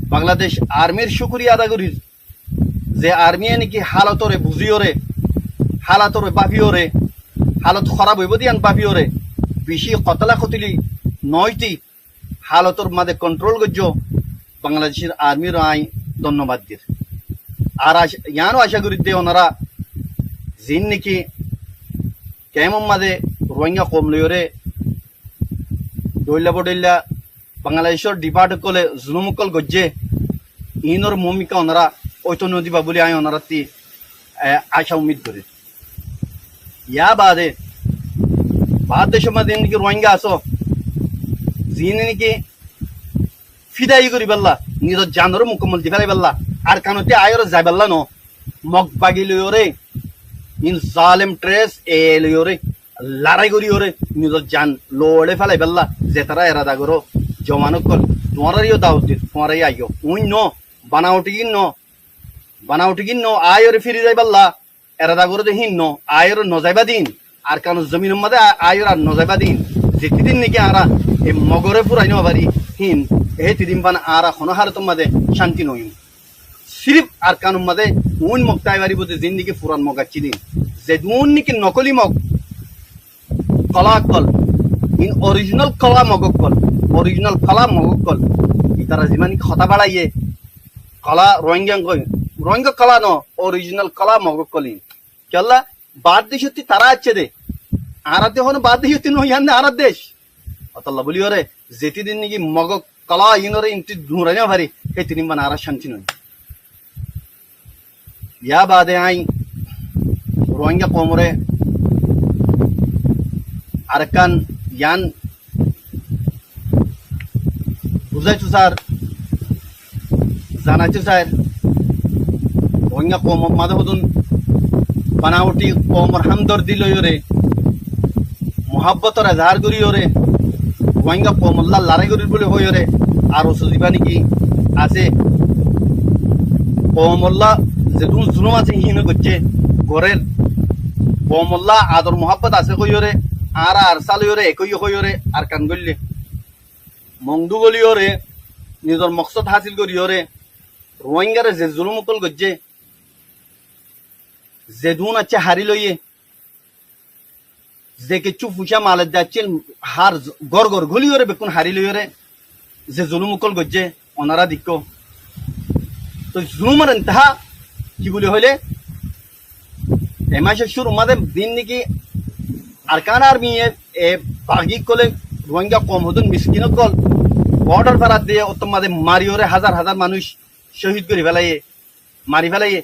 বাংলাদেশ আর্মির শুকরিয়া আদা করি যে আর্মিয়ে নাকি হালতরে বুঝিওরে হালাতরে বাভিওরে হালত খারাপ হইব দিয়ান বাভিওরে বেশি কতলা কতলি নয়টি হালতর মাঝে কন্ট্রোল করছ বাংলাদেশের আর্মির আই ধন্যবাদ দিয়ে আর ইয়ানও আশা করি যে ওনারা জিন নাকি কেমন মাঝে রোহিঙ্গা কম লইরে দৈল্লা বডৈল্লা বাংলাদেশের ডিপার্ট কলে জুলুমকল গজ্জে ইনর ভূমিকা ওনারা ঐত নদীবা বলে আই ওনারা তি আশা উম্মিদ করে ইয়া বাদে দেশের মাঝে নাকি রোহিঙ্গা আসো যিনি নাকি ফিদাই করি পেল্লা নিজের জানর মুকম্মল দি ফেলাই পেল্লা আর কানতে আয়র যাই পেল্লা ন মগ বাগি লইরে ইন জালেম ট্রেস এ লইরে লড়াই করি ওরে নিজের জান লড়ে ফেলাই পেল্লা যে তারা এরাদা করো জমানো কল তোমারও দাওয়াত দি তোমারই আইও উই ন বানাউটি কিন ন আয়রে ফিরে যাই পেল্লা এরাদা করো যে হিন ন আয়র নজাইবা দিন আর কারণ জমিনের মধ্যে আয়র আর নজাইবা দিন যেদিন নাকি আরা এই মগরে ফুরাই ন পারি হিন এই তিদিন পান আরা হনহার তোমাদের শান্তি নই সিরিফ আর কানুন মাঝে উন মগতাই পারিব যে জিন্দিগি ফুরান মগাচ্ছি দিন যে উন নাকি নকলি মগ কলা কল ইন অরিজিনাল কলা মগকল অরিজিনাল কলা মগকল ইতারা যিমান খতা বাড়াইয়ে কলা রোহিঙ্গা কলা ন অরিজিনাল কলা মগকলি কেলা বাদ দেশ হতে তারা আছে দে আরাতে হন বাদ দেশ হতে নই আন্নে আরাত দেশ অতল্লা বলি ওরে যেতি দিন নাকি মগ কলা ইনরে ইনতি ধুরাইনা ভারি এই তিন মান আরা শান্তি নই ইয়া বাদে আই রোহিঙ্গা কমরে আরকান ইয়ান বুঝাইছো স্যার জানাইছো স্যার রোহিঙ্গা কম মাঝে হতুন বানাউটি কমর হামদর্দি লইরে মোহাব্বতর এজাহার করি ওরে রোহিঙ্গা কমল্লা লড়াই করি বলে হইরে আর ওসুদিবা নাকি আছে কমল্লা যে জুলুম আছে হিনে করছে ঘরের কমল্লা আদর মোহাব্বত আছে কইরে আর সাল হইরে একই হইরে আর কান গললে মংদু গলি ওরে নিজের মকসদ হাসিল করি ওরে রোহিঙ্গারে যে জুলুম কল করছে যে দুন আছে হারি লইয়ে যে কিছু ফুসা মালের যাচ্ছিল হার গড় গড় গলি ওরে বেকুন হারি লইরে যে জুলুম কল করছে ওনারা দিক তো জুলুমের ইন্তহা কি বলে হইলে এমাসের শুরু মাঝে দিন নাকি আর কান আর্মি বাগি কলে রোহিঙ্গা কম হতুন মিসকিন কল বর্ডার ফেরাত দিয়ে ওর মাঝে মারি ওরে হাজার হাজার মানুষ শহীদ করে ফেলাইয়ে মারি ফেলাইয়ে